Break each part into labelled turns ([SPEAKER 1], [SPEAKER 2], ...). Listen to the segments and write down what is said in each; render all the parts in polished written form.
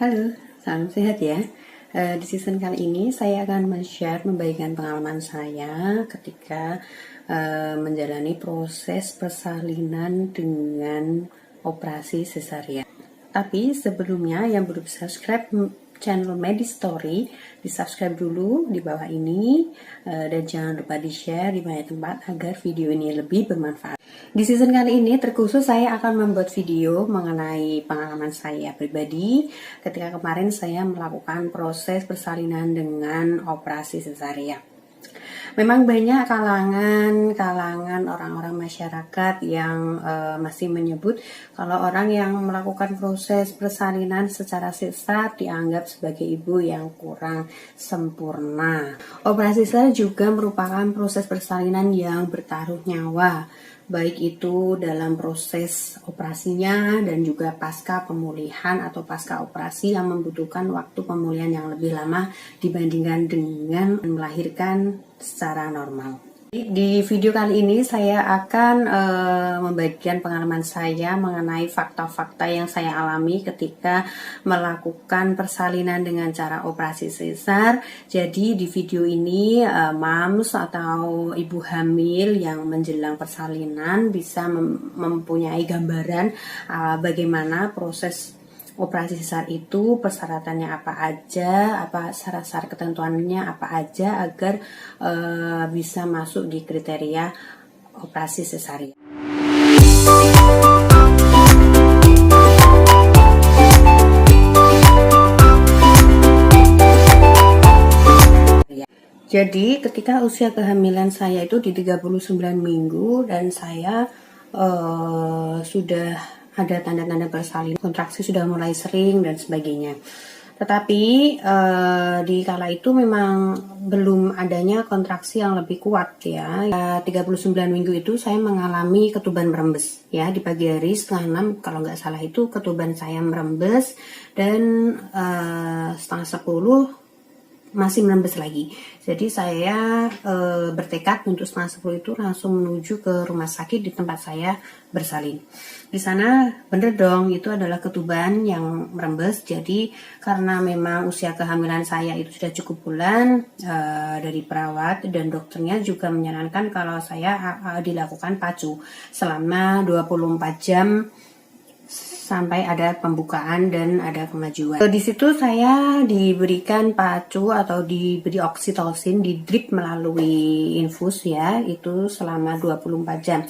[SPEAKER 1] Halo, salam sehat ya. Di season kali ini saya akan membagikan pengalaman saya ketika menjalani proses persalinan dengan operasi sesarian. Tapi sebelumnya yang belum subscribe channel Medistory, di subscribe dulu di bawah ini dan jangan lupa di share di banyak tempat agar video ini lebih bermanfaat. Di season kali ini terkhusus saya akan membuat video mengenai pengalaman saya pribadi ketika kemarin saya melakukan proses persalinan dengan operasi sesarian. Memang banyak kalangan orang-orang masyarakat yang masih menyebut kalau orang yang melakukan proses persalinan secara sesar dianggap sebagai ibu yang kurang sempurna. Operasi sesar juga merupakan proses persalinan yang bertaruh nyawa, baik itu dalam proses operasinya dan juga pasca pemulihan atau pasca operasi yang membutuhkan waktu pemulihan yang lebih lama dibandingkan dengan melahirkan secara normal. Di video kali ini saya akan membagikan pengalaman saya mengenai fakta-fakta yang saya alami ketika melakukan persalinan dengan cara operasi sesar. Jadi di video ini moms atau ibu hamil yang menjelang persalinan bisa mempunyai gambaran bagaimana proses operasi sesar itu, persyaratannya apa aja, apa syarat-syarat ketentuannya apa aja agar bisa masuk di kriteria operasi sesarian. Jadi ketika usia kehamilan saya itu di 39 minggu dan saya sudah ada tanda-tanda persalinan, kontraksi sudah mulai sering dan sebagainya. Tetapi di kala itu memang belum adanya kontraksi yang lebih kuat ya. 39 minggu itu saya mengalami ketuban merembes ya, di pagi hari setengah 6 kalau nggak salah itu ketuban saya merembes dan setengah 10 masih merembes lagi. Jadi saya bertekad untuk setengah 10 itu langsung menuju ke rumah sakit di tempat saya bersalin. Di sana bener dong, itu adalah ketuban yang merembes. Jadi karena memang usia kehamilan saya itu sudah cukup bulan, dari perawat dan dokternya juga menyarankan kalau saya dilakukan PACU selama 24 jam sampai ada pembukaan dan ada kemajuan. Di situ saya diberikan PACU atau diberi oksitosin di drip melalui infus ya, itu selama 24 jam.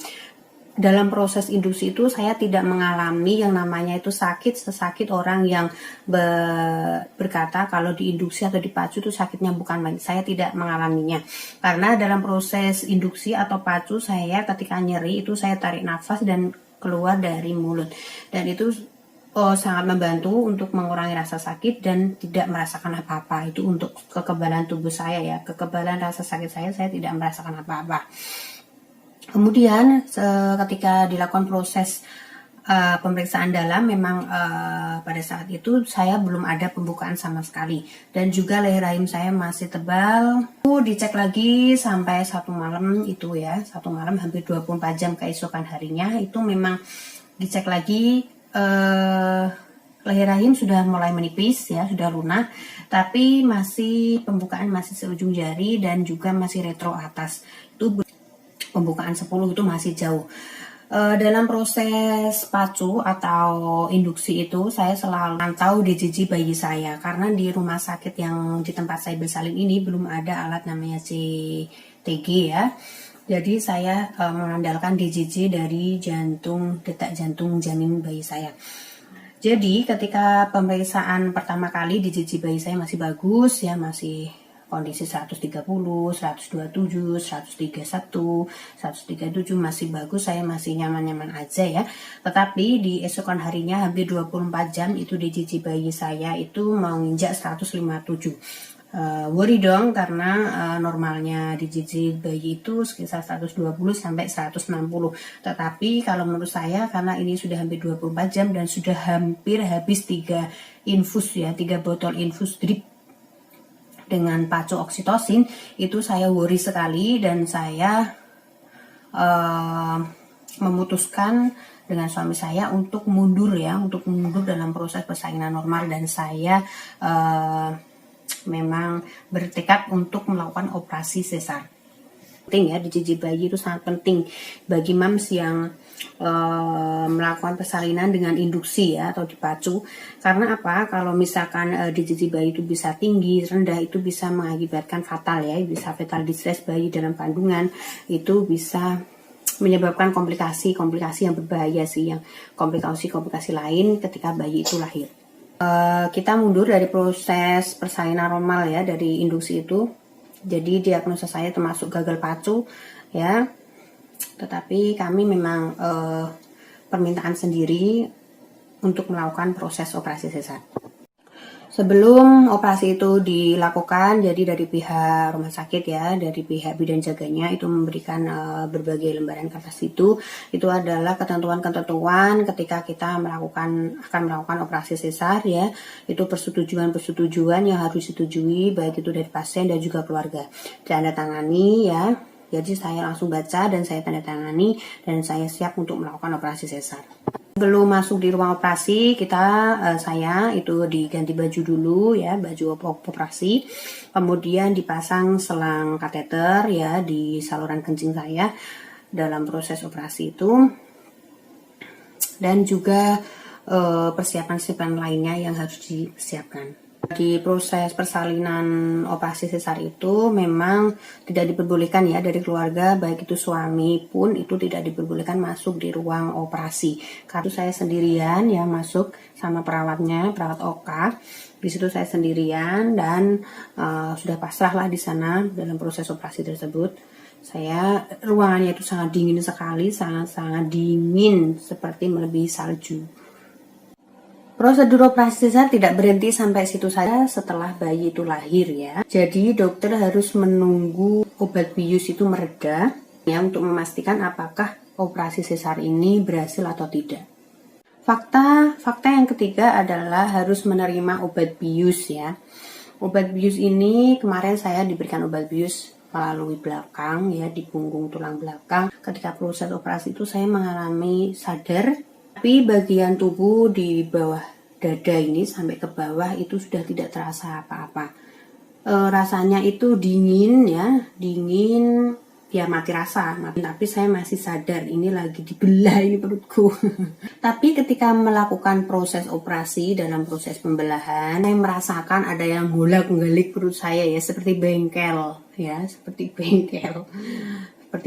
[SPEAKER 1] Dalam proses induksi itu saya tidak mengalami yang namanya itu sesakit orang yang berkata kalau diinduksi atau dipacu itu sakitnya bukan main. Saya tidak mengalaminya karena dalam proses induksi atau pacu saya ketika nyeri itu saya tarik nafas dan keluar dari mulut dan itu sangat membantu untuk mengurangi rasa sakit dan tidak merasakan apa-apa. Itu untuk kekebalan tubuh saya ya, kekebalan rasa sakit saya tidak merasakan apa-apa. Kemudian ketika dilakukan proses pemeriksaan dalam memang pada saat itu saya belum ada pembukaan sama sekali dan juga leher rahim saya masih tebal. Dicek lagi sampai satu malam itu ya, satu malam hampir 24 jam keesokan harinya itu memang dicek lagi leher rahim sudah mulai menipis ya, sudah lunak, tapi masih pembukaan masih seujung jari dan juga masih retro atas. Itu pembukaan 10 itu masih jauh. Dalam proses pacu atau induksi itu saya selalu mantau DJJ bayi saya karena di rumah sakit yang di tempat saya bersalin ini belum ada alat namanya CTG ya. Jadi saya mengandalkan DJJ dari detak jantung janin bayi saya. Jadi ketika pemeriksaan pertama kali DJJ bayi saya masih bagus ya, masih kondisi 130, 127, 131, 137 masih bagus, saya masih nyaman-nyaman aja ya. Tetapi di esokan harinya hampir 24 jam itu DJJ bayi saya itu menginjak 157. Worry dong karena normalnya DJJ bayi itu sekitar 120 sampai 160. Tetapi kalau menurut saya karena ini sudah hampir 24 jam dan sudah hampir habis 3 infus ya, 3 botol infus drip dengan pacu oksitosin, itu saya worry sekali dan saya memutuskan dengan suami saya untuk mundur ya, untuk mundur dalam proses persalinan normal, dan saya memang bertekad untuk melakukan operasi sesar. Penting ya, dijiji bayi itu sangat penting bagi mams yang melakukan persalinan dengan induksi ya atau dipacu. Karena apa? Kalau misalkan dijiji bayi itu bisa tinggi, rendah, itu bisa mengakibatkan fatal ya, bisa fatal distress bayi dalam kandungan, itu bisa menyebabkan komplikasi yang berbahaya sih, yang komplikasi lain ketika bayi itu lahir. Kita mundur dari proses persalinan normal ya, dari induksi itu. Jadi diagnosa saya termasuk gagal pacu ya, tetapi kami memang permintaan sendiri untuk melakukan proses operasi sesar. Sebelum operasi itu dilakukan, jadi dari pihak rumah sakit ya, dari pihak bidan jaganya itu memberikan berbagai lembaran kertas itu adalah ketentuan-ketentuan ketika kita akan melakukan operasi sesar ya, itu persetujuan yang harus disetujui baik itu dari pasien dan juga keluarga. Tanda tangani ya. Jadi saya langsung baca dan saya tanda tangani dan saya siap untuk melakukan operasi sesar. Belum masuk di ruang operasi, saya itu diganti baju dulu ya, baju operasi, kemudian dipasang selang kateter ya di saluran kencing saya dalam proses operasi itu, dan juga persiapan lainnya yang harus disiapkan. Di proses persalinan operasi sesar itu memang tidak diperbolehkan ya, dari keluarga baik itu suami pun itu tidak diperbolehkan masuk di ruang operasi. Karena saya sendirian ya masuk sama perawat OK. Di situ saya sendirian dan sudah pasrah lah di sana dalam proses operasi tersebut. Ruangannya itu sangat dingin sekali, sangat dingin seperti melebihi salju. Prosedur operasi sesar tidak berhenti sampai situ saja setelah bayi itu lahir ya. Jadi dokter harus menunggu obat bius itu mereda ya, untuk memastikan apakah operasi sesar ini berhasil atau tidak. Fakta yang ketiga adalah harus menerima obat bius ya. Obat bius ini kemarin saya diberikan obat bius melalui belakang ya, di punggung tulang belakang. Ketika proses operasi itu saya mengalami sadar, tapi bagian tubuh di bawah dada ini sampai ke bawah itu sudah tidak terasa apa-apa. Rasanya itu dingin ya mati rasa. Tapi saya masih sadar ini lagi dibelah ini perutku. Tapi ketika melakukan proses operasi, dalam proses pembelahan, saya merasakan ada yang golak-galik perut saya ya, seperti bengkel ya, seperti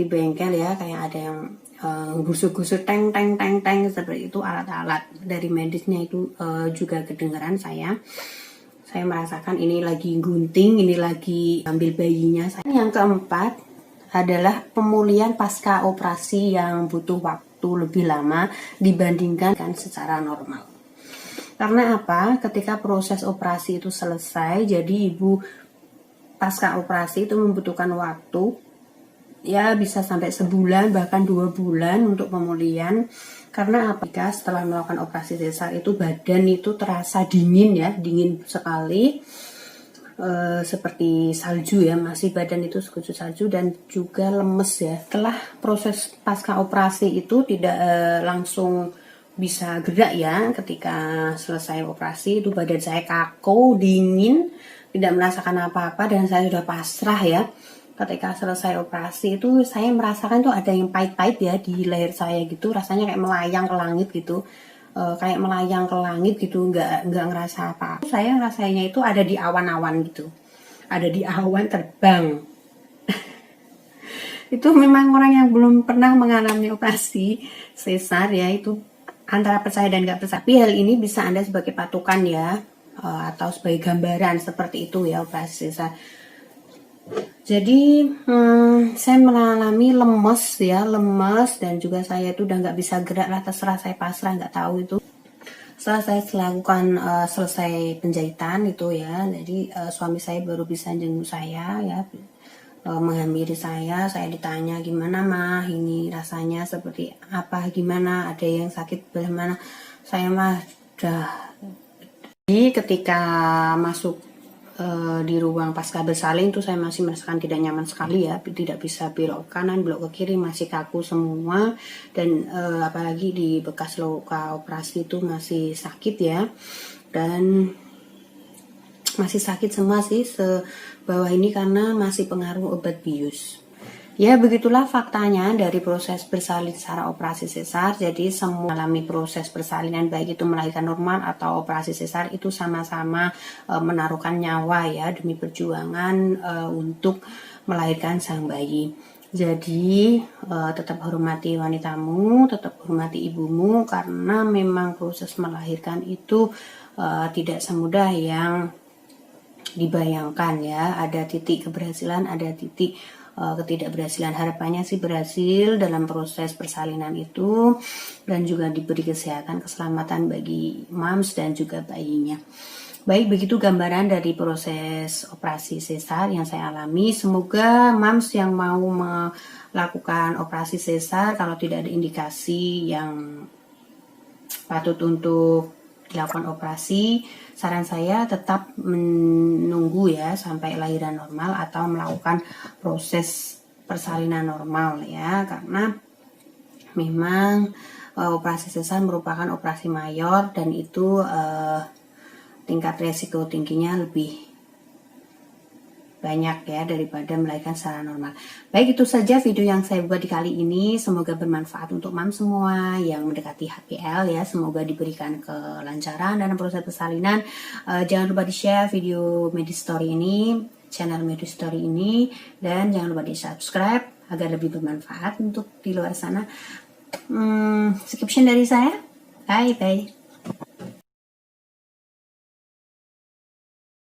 [SPEAKER 1] bengkel ya, kayak ada yang gusur-gusur teng seperti itu. Alat-alat dari medisnya itu juga kedengaran saya merasakan ini lagi gunting, ini lagi ambil bayinya. Yang keempat adalah pemulihan pasca operasi yang butuh waktu lebih lama dibandingkan secara normal. Karena apa? Ketika proses operasi itu selesai, jadi ibu pasca operasi itu membutuhkan waktu ya, bisa sampai sebulan bahkan 2 bulan untuk pemulihan. Karena apakah setelah melakukan operasi sesar itu badan itu terasa dingin ya, dingin sekali, seperti salju ya, masih badan itu sekujur salju dan juga lemes ya. Setelah proses pasca operasi itu tidak langsung bisa gerak ya, ketika selesai operasi itu badan saya kaku, dingin, tidak merasakan apa-apa dan saya sudah pasrah ya. Ketika selesai operasi itu saya merasakan tuh ada yang pahit-pahit ya di leher saya gitu, rasanya kayak melayang ke langit gitu, nggak ngerasa apa. Saya rasanya itu ada di awan-awan gitu, ada di awan terbang. Itu memang orang yang belum pernah mengalami operasi sesar ya, itu antara percaya dan nggak percaya. Tapi hal ini bisa Anda sebagai patokan ya, atau sebagai gambaran seperti itu ya operasi sesar. Jadi saya mengalami lemes dan juga saya itu udah nggak bisa gerak lah, terserah, saya pasrah, nggak tahu itu. Setelah saya selesai penjahitan itu ya, jadi suami saya baru bisa jenguk saya ya, menghampiri saya ditanya gimana mah, ini rasanya seperti apa, gimana, ada yang sakit belah mana. Saya mah udah. Jadi ketika masuk di ruang pasca bersalin itu saya masih merasakan tidak nyaman sekali ya, tidak bisa belok ke kanan, belok ke kiri, masih kaku semua, dan apalagi di bekas luka operasi itu masih sakit ya, dan masih sakit semua sih sebawah ini karena masih pengaruh obat bius. Ya, begitulah faktanya dari proses bersalin secara operasi sesar. Jadi semua mengalami proses persalinan, baik itu melahirkan normal atau operasi sesar, itu sama-sama menaruhkan nyawa ya demi perjuangan untuk melahirkan sang bayi. Jadi tetap hormati wanitamu, tetap hormati ibumu, karena memang proses melahirkan itu tidak semudah yang dibayangkan ya. Ada titik keberhasilan, ada titik ketidakberhasilan. Harapannya sih berhasil dalam proses persalinan itu, dan juga diberi kesehatan, keselamatan bagi mams dan juga bayinya. Baik, begitu gambaran dari proses operasi sesar yang saya alami. Semoga mams yang mau melakukan operasi sesar, kalau tidak ada indikasi yang patut untuk dilakukan operasi, saran saya tetap menunggu ya sampai lahiran normal atau melakukan proses persalinan normal ya, karena memang operasi sesar merupakan operasi mayor, dan itu tingkat resiko tingginya lebih banyak ya daripada melahirkan secara normal. Baik, itu saja video yang saya buat di kali ini. Semoga bermanfaat untuk mam semua yang mendekati HPL ya. Semoga diberikan kelancaran dalam proses persalinan. Jangan lupa di-share video Medistory ini, channel Medistory ini, dan jangan lupa di-subscribe agar lebih bermanfaat untuk di luar sana. Sekian dari saya. Bye bye.